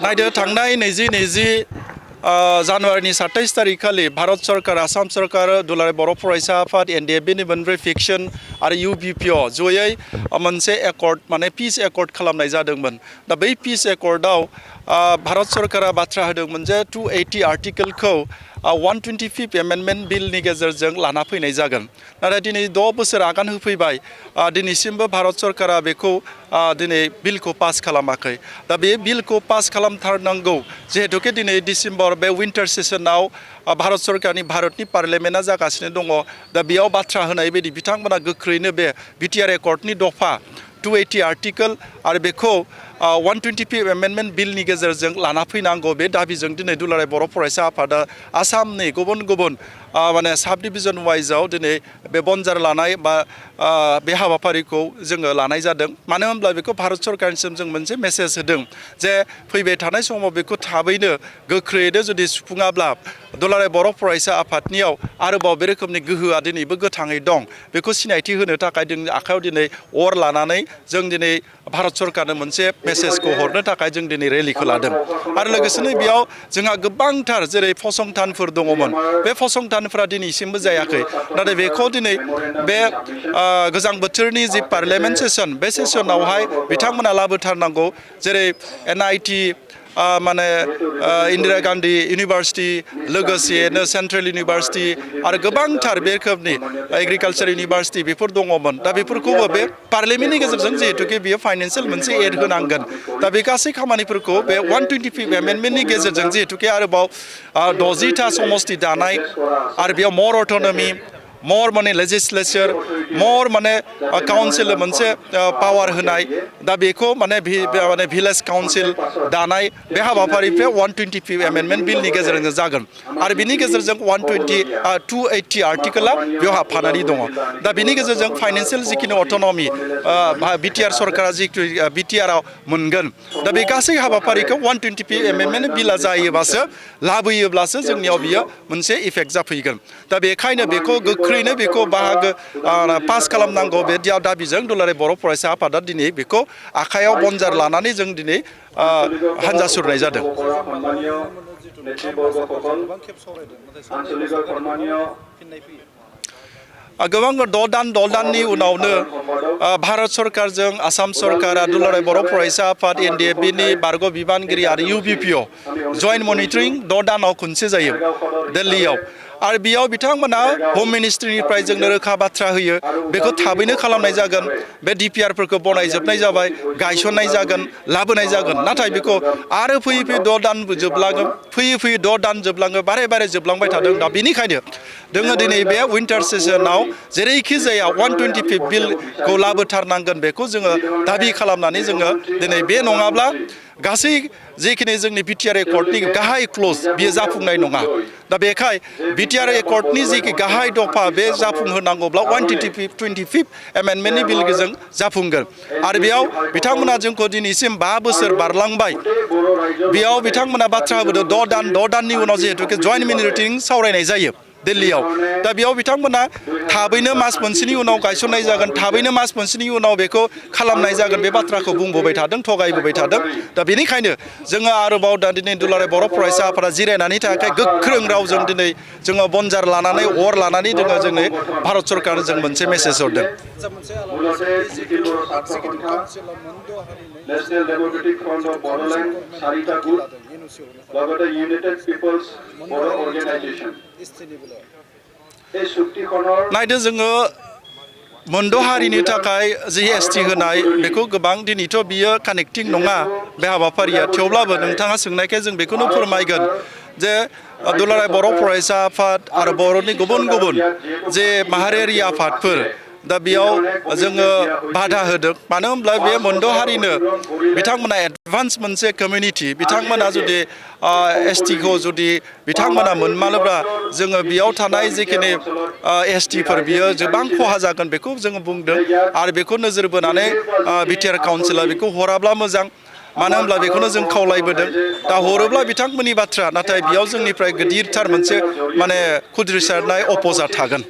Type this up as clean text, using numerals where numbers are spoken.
नायदो थांनाय 2020 जानुवारिनि 27 तारिख खालि भारत सरकार आसाम सरकार दुलाराय बर' फरायसा आफाद एनडिएफबिनि मोनब्रै फिक्सन आरो इउबिपिअ जयै मोनसे एकर्ड माने पिस एकर्ड खालामनाय जादोंमोन। दा बै पिस एकर्डआव भारत सरकारा बाथ्रा होदोंमोन जे 280 आर्टिकलखौ 125 एमेन्डमेन्ट बिलनि गेजेरजों लाना फैनाय जागोन। नाथाय दिनै 6 बोसोर आगान होफैबाय दिनैसिमबो भारत सरकारा बेखौ दिनै बिलखौ पास खालामाखै। दा बे बिलखौ पास खालामथारनांगौ जिहेतुके दिनै डिसेम्बर बे विन्टार सेसनाव भारत सरकारनि भारतनि पार्लियामेन्टआ जागासिनो दङ। दा बेयाव बाथ्रा होनाय बायदि बिथांमोना गोख्रैनो बे बिटिआर एकर्डनि दफा 280 आर्टिकल आरो बेखौ 125 एमेन्डमेन्ट बिलनि गेजेरजों लाना फैनांगौ बे दाबिजों दिनै दुलाराय बर' फरायसा आफादा आसामनि गुबुन गुबुन माने साब डिभिजन वाइजआव दिनै बे बनजार लानाय बा बे हाबाफारिखौ जोङो लानाय जादों। मानो होनब्ला बेखौ भारत सरकारनिसिम जों मोनसे मेसेज होदों जे फैबाय थानाय समाव बेखौ थाबैनो गोख्रैयैनो जुदि सुफुङाब्ला दुलाराय बर' फरायसा आफादनियाव आरोबाव बे रोखोमनि गोहोआ दिनैबो गोथाङै दं। बेखौ सिनायथि होनो थाखाय जोंनि आखायाव दिनै अर लानानै जों दिनै भारत सरकारनो मोनसे मेसेजखौ हरनो थाखाय जों दिनै रेलिखौ लादों। आरो लोगोसेनो बेयाव जोंहा गोबांथार जेरै फसंथानफोर दङमोन। बे फसंथानफोरा दिनैसिमबो जायाखै। नाथाय बेखौ दिनै बे गोजां बोथोरनि जि पार्लियामेन्ट सेसन बे सेसनावहाय बिथांमोना लाबोथारनांगौ। जेरै एनआईटि माने इन्दिरा गान्धी इउनिभार्सिटि लोगोसेनो सेन्ट्रेल इउनिभार्सिटि आरो गोबांथार बे रोखोमनि एग्रिकालचार इउनिभार्सिटि बेफोर दङमोन। दा बेफोरखौबो बे पार्लियामेन्टनि गेजेरजों जिहेतुके बियो फाइनान्सियेल मोनसे एड होनांगोन। दा बे गासै खामानिफोरखौ बे 125 एमेन्डमेन्टनि गेजेरजों जिहेतुके आरोबाव 60टा समस्ति दानाय आरो बेयाव मर अट'नमि मर माने लेजिस्लेचर मर माने काउन्सिल मोनसे पावार होनाय दा बेखौ माने भिलेज काउन्सिल दानाय बे हाबाफारिफ्रा 125 एमेन्डमेन्ट बिलनि गेजेरजों जागोन। आरो बिनि गेजेरजों 280 आर्टिकला बेयाव हाबफानानै दङ। दा बिनि गेजेरजों फाइनान्सियेल जिखिनि अट'नमि बिटिआर सरकारा जितु बिटिआरआव मोनगोन। दा बे गासै हाबाफारिखौ 125 एमेन्डमेन्ट बिला जायोबासो लाबोयोब्लासो जोंनियाव बियो मोनसे इफेक्ट जाफैगोन। दा बेखायनो बेखौ गोख्रैनो बेखौ बाहागो पास खालामनांगौ बे दाबिजों दुलाराय बर' फरायसा आफादा दिनै बेखौ आखायाव बनजार लानानै जों दिनै हान्जा सुरनाय जादों। गोबां 6 दाननि उनावनो भारत सरकारजों आसाम सरकारा दुलाराय बर' फरायसा आफाद एनडिएफबिनि बारग' बिबानगिरि आरो इउबिपिअ जइन्ट मनिटरिं 6 दानाव खनसे जायो दिल्लीयाव। आरो बेयाव बिथांमोना हम मिनिस्ट्रिनिफ्राय जोंनो रोखा बाथ्रा होयो बेखौ थाबैनो खालामनाय जागोन। बे डिपिआरफोरखौ बनायजोबनाय जाबाय गायसननाय जागोन लाबोनाय जागोन। नाथाय बेखौ आरो फैयै 6 दान जोबलाङो फैयै 6 दान जोबलाङो बारे जोबलांबाय थादों। दा बेनिखायनो जोङो दिनै बे विन्टार सेसनाव जेरैखि जाया 125 बिलखौ लाबोथारनांगोन बेखौ जोङो दाबि खालामनानै जोङो दिनै बे नङाब्ला गासै जिखिनि जोंनि बिटिआर एकर्डनि गाहाय क्लज बियो जाफुंनाय नङा। दा बेखाय बिटिआर एकर्डनि जि गाहाय दफा बे जाफुंहोनांगौब्ला 125 एमेन्डमेन्टनि बिलजों जाफुंगोन। आरो बेयाव बिथांमोना जोंखौ दिनैसिम 5 बोसोर बारलांबाय बेयाव बिथांमोना बाथ्रा होबोदों 6 दाननि उनाव जिहेतुके जइन्ट मनिटरिं सावरायनाय जायो दिल्लीयाव। दा बेयाव बिथांमोना थाबैनो मास मोनसेनि उनाव गायसननाय जागोन थाबैनो मास मोनसेनि उनाव बेखौ खालामनाय जागोन बे बाथ्राखौ बुंबोबाय थादों थगायबोबाय थादों। दा बेनिखायनो जोङो आरोबाव दा दिनै दुलाराय बर' फरायसा आफादा जिरायनानै थाखाय गोख्रों रावजों दिनै जोङो बनजार लानानै अर लानानै जोङो जोंनि भारत सरकारनो जों मोनसे मेसेज हरदों। National democratic front of Bodoland 4टा ग्रुप লগতে ইউনাইটেড পিপলস বড়ো অর্গানাইজেশন এই চুক্তিখনৰ नायदो जोङो मोनद' हारिनि थाखाय जिएसटि होनाय बेखौ गोबां दिनैथ' बियो कानेक्टिं नङा बे हाबाफारिया। थेवब्लाबो नोंथाङा सोंनायखाय जों बेखौनो फोरमायगोन जे दुलाराय बर' फरायसा आफाद आरो बर'नि गुबुन गुबुन जे माहारियारि आफादफोर दा बेयाव जोङो बाधा होदों। मानो होनब्ला बे मोनद' हारिनो बिथांमोना एडभान्स मोनसे कमिउनिटि बिथांमोना जुदि एसटिखौ जुदि बिथांमोना मोनमारोब्ला जोङो बेयाव थानाय जिखिनि एसटिफोर बियो गोबां खहा जागोन बेखौ जोङो बुंदों। आरो बेखौ नोजोर बोनानै बिटिआर काउन्सिला बेखौ हराब्ला मोजां। मानो होनब्ला बेखौनो जों खावलायबोदों। दा हरोब्ला बिथांमोननि बाथ्रा नाथाय बेयाव जोंनिफ्राय गिदिरथार मोनसे माने खुद्रिसारनाय अपोजा थागोन।